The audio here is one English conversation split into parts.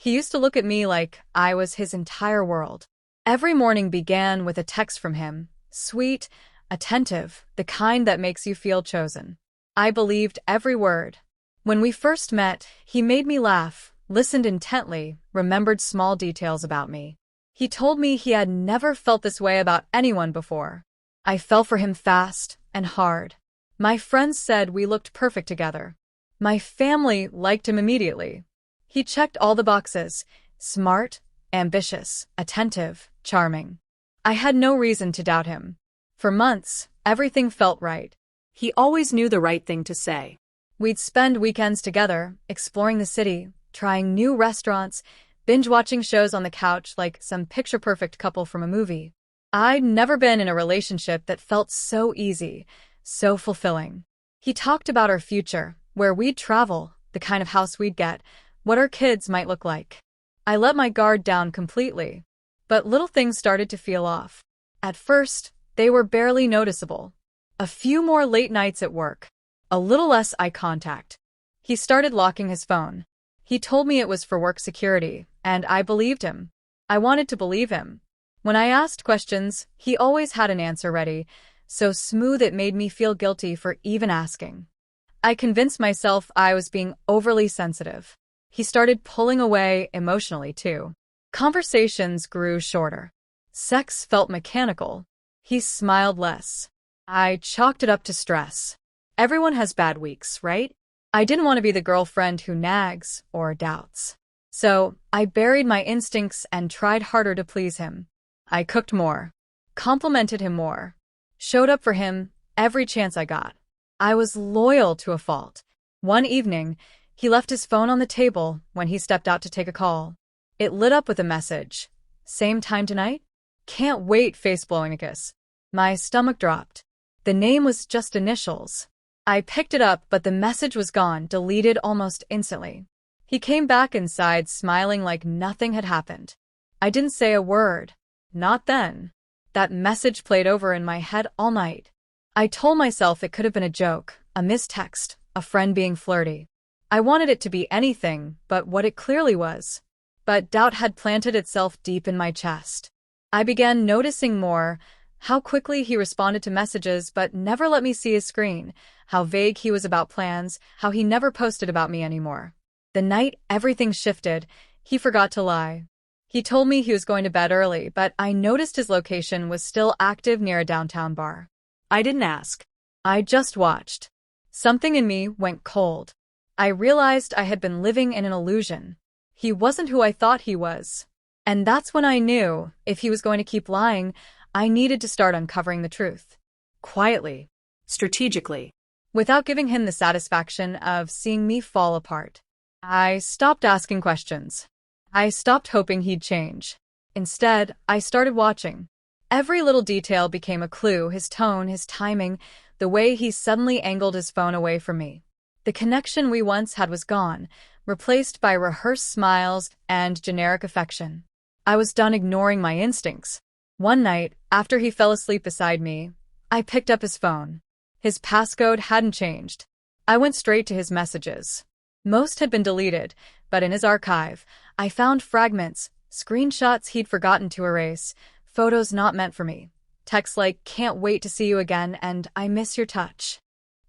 He used to look at me like I was his entire world. Every morning began with a text from him, sweet, attentive, the kind that makes you feel chosen. I believed every word. When we first met, he made me laugh, listened intently, remembered small details about me. He told me he had never felt this way about anyone before. I fell for him fast and hard. My friends said we looked perfect together. My family liked him immediately. He checked all the boxes: smart, ambitious, attentive, charming. I had no reason to doubt him. For months, everything felt right. He always knew the right thing to say. We'd spend weekends together, exploring the city, trying new restaurants, binge-watching shows on the couch like some picture-perfect couple from a movie. I'd never been in a relationship that felt so easy, so fulfilling. He talked about our future, where we'd travel, the kind of house we'd get, what our kids might look like. I let my guard down completely. But little things started to feel off. At first, they were barely noticeable. A few more late nights at work. A little less eye contact. He started locking his phone. He told me it was for work security, and I believed him. I wanted to believe him. When I asked questions, he always had an answer ready, so smooth it made me feel guilty for even asking. I convinced myself I was being overly sensitive. He started pulling away emotionally, too. Conversations grew shorter. Sex felt mechanical. He smiled less. I chalked it up to stress. Everyone has bad weeks, right? I didn't want to be the girlfriend who nags or doubts. So, I buried my instincts and tried harder to please him. I cooked more, complimented him more, showed up for him every chance I got. I was loyal to a fault. One evening, he left his phone on the table when he stepped out to take a call. It lit up with a message. Same time tonight? Can't wait, face blowing a kiss. My stomach dropped. The name was just initials. I picked it up, but the message was gone, deleted almost instantly. He came back inside smiling like nothing had happened. I didn't say a word. Not then. That message played over in my head all night. I told myself it could have been a joke, a missed text, a friend being flirty. I wanted it to be anything but what it clearly was. But doubt had planted itself deep in my chest. I began noticing more: how quickly he responded to messages but never let me see his screen, how vague he was about plans, how he never posted about me anymore. The night everything shifted, he forgot to lie. He told me he was going to bed early, but I noticed his location was still active near a downtown bar. I didn't ask. I just watched. Something in me went cold. I realized I had been living in an illusion. He wasn't who I thought he was. And that's when I knew, if he was going to keep lying, I needed to start uncovering the truth. Quietly. Strategically. Without giving him the satisfaction of seeing me fall apart. I stopped asking questions. I stopped hoping he'd change. Instead, I started watching. Every little detail became a clue: his tone, his timing, the way he suddenly angled his phone away from me. The connection we once had was gone, replaced by rehearsed smiles and generic affection. I was done ignoring my instincts. One night, after he fell asleep beside me, I picked up his phone. His passcode hadn't changed. I went straight to his messages. Most had been deleted, but in his archive, I found fragments, screenshots he'd forgotten to erase, photos not meant for me, texts like "can't wait to see you again" and "I miss your touch."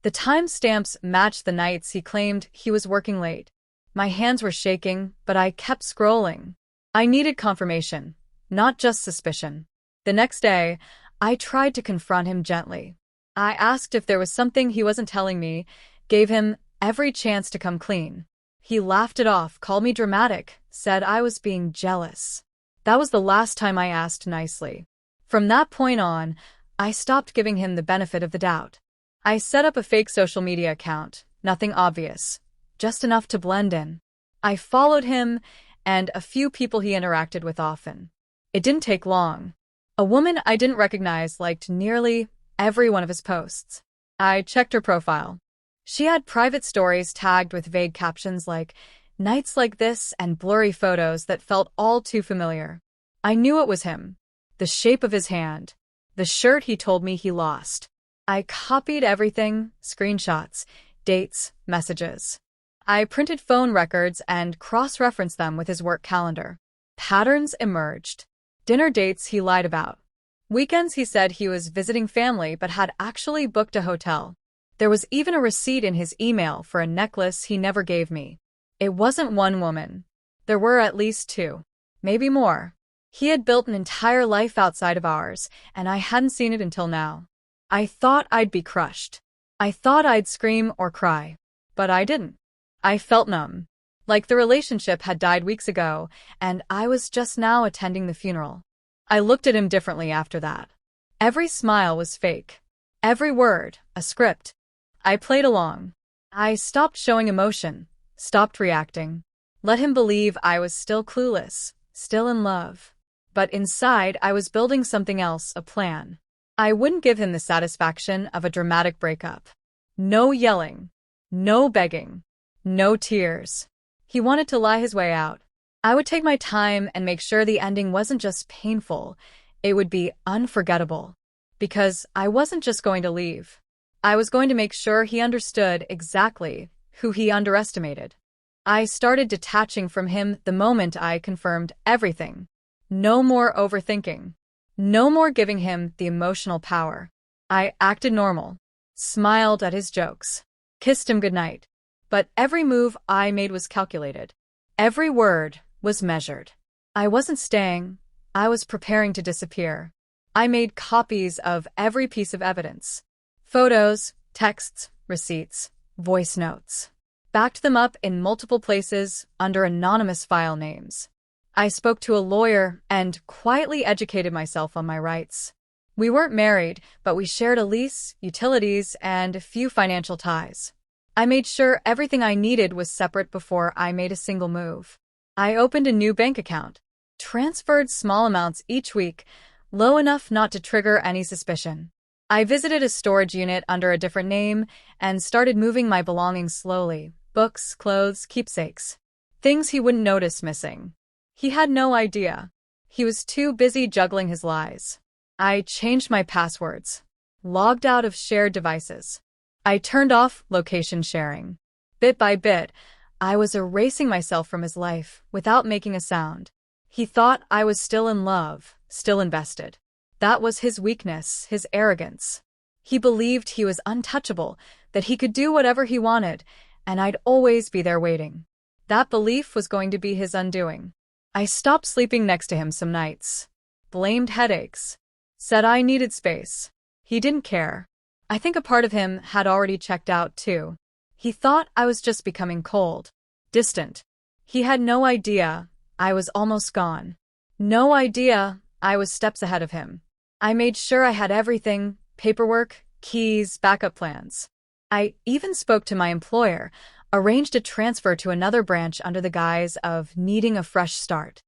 The timestamps matched the nights he claimed he was working late. My hands were shaking, but I kept scrolling. I needed confirmation, not just suspicion. The next day, I tried to confront him gently. I asked if there was something he wasn't telling me, gave him every chance to come clean. He laughed it off, called me dramatic, said I was being jealous. That was the last time I asked nicely. From that point on, I stopped giving him the benefit of the doubt. I set up a fake social media account, nothing obvious, just enough to blend in. I followed him and a few people he interacted with often. It didn't take long. A woman I didn't recognize liked nearly every one of his posts. I checked her profile. She had private stories tagged with vague captions like "nights like this" and blurry photos that felt all too familiar. I knew it was him. The shape of his hand. The shirt he told me he lost. I copied everything: screenshots, dates, messages. I printed phone records and cross-referenced them with his work calendar. Patterns emerged. Dinner dates he lied about. Weekends he said he was visiting family but had actually booked a hotel. There was even a receipt in his email for a necklace he never gave me. It wasn't one woman. There were at least two. Maybe more. He had built an entire life outside of ours, and I hadn't seen it until now. I thought I'd be crushed. I thought I'd scream or cry. But I didn't. I felt numb. Like the relationship had died weeks ago, and I was just now attending the funeral. I looked at him differently after that. Every smile was fake. Every word, a script. I played along. I stopped showing emotion, stopped reacting. Let him believe I was still clueless, still in love. But inside, I was building something else, a plan. I wouldn't give him the satisfaction of a dramatic breakup. No yelling. No begging. No tears. He wanted to lie his way out. I would take my time and make sure the ending wasn't just painful, it would be unforgettable. Because I wasn't just going to leave. I was going to make sure he understood exactly who he underestimated. I started detaching from him the moment I confirmed everything. No more overthinking. No more giving him the emotional power. I acted normal, smiled at his jokes, kissed him goodnight. But every move I made was calculated. Every word was measured. I wasn't staying. I was preparing to disappear. I made copies of every piece of evidence. Photos, texts, receipts, voice notes. Backed them up in multiple places under anonymous file names. I spoke to a lawyer and quietly educated myself on my rights. We weren't married, but we shared a lease, utilities, and a few financial ties. I made sure everything I needed was separate before I made a single move. I opened a new bank account, transferred small amounts each week, low enough not to trigger any suspicion. I visited a storage unit under a different name and started moving my belongings slowly, books, clothes, keepsakes. Things he wouldn't notice missing. He had no idea. He was too busy juggling his lies. I changed my passwords, logged out of shared devices. I turned off location sharing. Bit by bit, I was erasing myself from his life without making a sound. He thought I was still in love, still invested. That was his weakness, his arrogance. He believed he was untouchable, that he could do whatever he wanted, and I'd always be there waiting. That belief was going to be his undoing. I stopped sleeping next to him some nights. Blamed headaches. Said I needed space. He didn't care. I think a part of him had already checked out, too. He thought I was just becoming cold, distant. He had no idea I was almost gone. No idea I was steps ahead of him. I made sure I had everything, paperwork, keys, backup plans. I even spoke to my employer, arranged a transfer to another branch under the guise of needing a fresh start.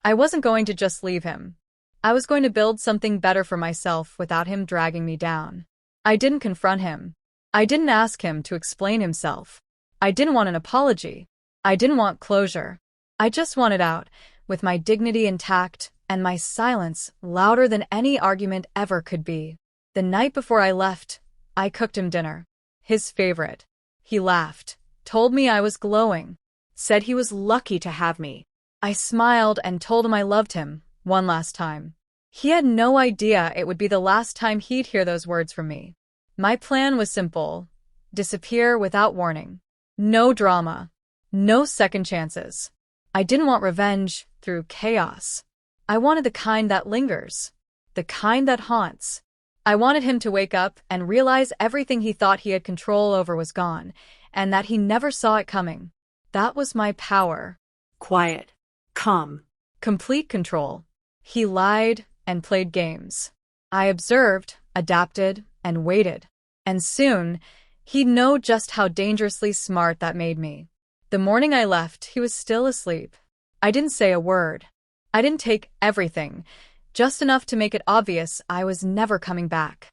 I wasn't going to just leave him. I was going to build something better for myself without him dragging me down. I didn't confront him. I didn't ask him to explain himself. I didn't want an apology. I didn't want closure. I just wanted out, with my dignity intact and my silence louder than any argument ever could be. The night before I left, I cooked him dinner. His favorite. He laughed, told me I was glowing, said he was lucky to have me. I smiled and told him I loved him, one last time. He had no idea it would be the last time he'd hear those words from me. My plan was simple. Disappear without warning. No drama. No second chances. I didn't want revenge through chaos. I wanted the kind that lingers. The kind that haunts. I wanted him to wake up and realize everything he thought he had control over was gone, and that he never saw it coming. That was my power. Quiet. Calm. Complete control. He lied and played games. I observed, adapted, and waited. And soon, he'd know just how dangerously smart that made me. The morning I left, he was still asleep. I didn't say a word. I didn't take everything, just enough to make it obvious I was never coming back.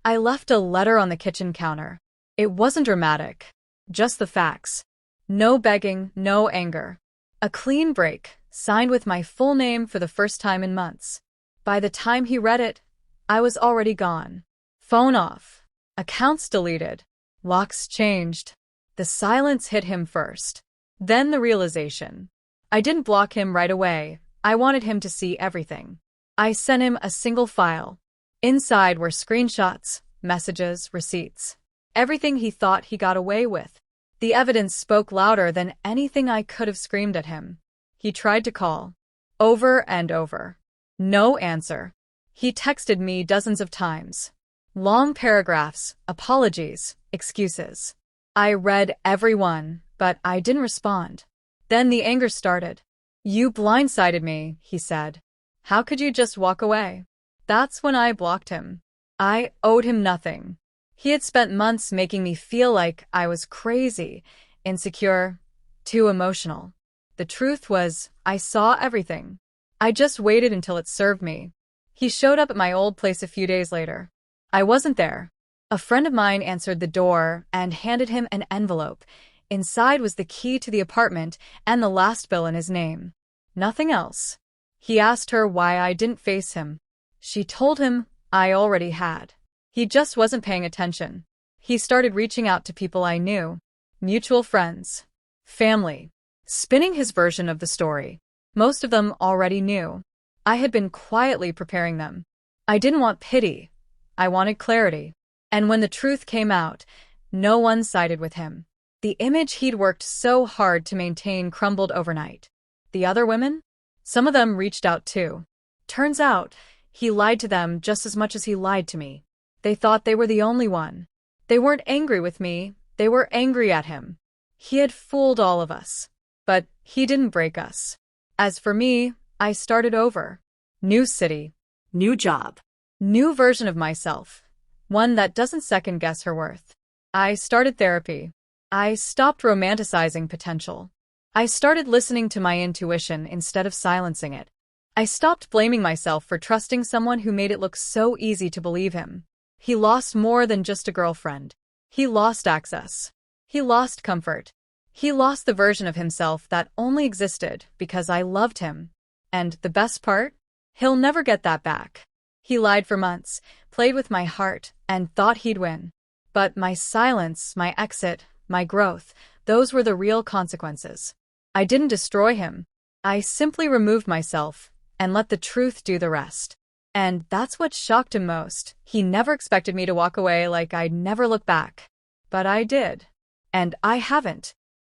I left a letter on the kitchen counter. It wasn't dramatic, just the facts. No begging, no anger. A clean break, signed with my full name for the first time in months. By the time he read it, I was already gone. Phone off. Accounts deleted. Locks changed. The silence hit him first. Then the realization. I didn't block him right away. I wanted him to see everything. I sent him a single file. Inside were screenshots, messages, receipts. Everything he thought he got away with. The evidence spoke louder than anything I could have screamed at him. He tried to call. Over and over. No answer. He texted me dozens of times. Long paragraphs, apologies, excuses. I read every one, but I didn't respond. Then the anger started. You blindsided me, he said. How could you just walk away? That's when I blocked him. I owed him nothing. He had spent months making me feel like I was crazy, insecure, too emotional. The truth was, I saw everything. I just waited until it served me. He showed up at my old place a few days later. I wasn't there. A friend of mine answered the door and handed him an envelope. Inside was the key to the apartment and the last bill in his name. Nothing else. He asked her why I didn't face him. She told him I already had. He just wasn't paying attention. He started reaching out to people I knew. Mutual friends. Family. Spinning his version of the story. Most of them already knew. I had been quietly preparing them. I didn't want pity. I wanted clarity. And when the truth came out, no one sided with him. The image he'd worked so hard to maintain crumbled overnight. The other women? Some of them reached out too. Turns out, he lied to them just as much as he lied to me. They thought they were the only one. They weren't angry with me, they were angry at him. He had fooled all of us. But he didn't break us. As for me, I started over. New city. New job. New version of myself. One that doesn't second-guess her worth. I started therapy. I stopped romanticizing potential. I started listening to my intuition instead of silencing it. I stopped blaming myself for trusting someone who made it look so easy to believe him. He lost more than just a girlfriend. He lost access. He lost comfort. He lost the version of himself that only existed because I loved him. And the best part? He'll never get that back. He lied for months, played with my heart, and thought he'd win. But my silence, my exit, my growth, those were the real consequences. I didn't destroy him. I simply removed myself and let the truth do the rest. And that's what shocked him most. He never expected me to walk away like I'd never look back. But I did. And I haven't.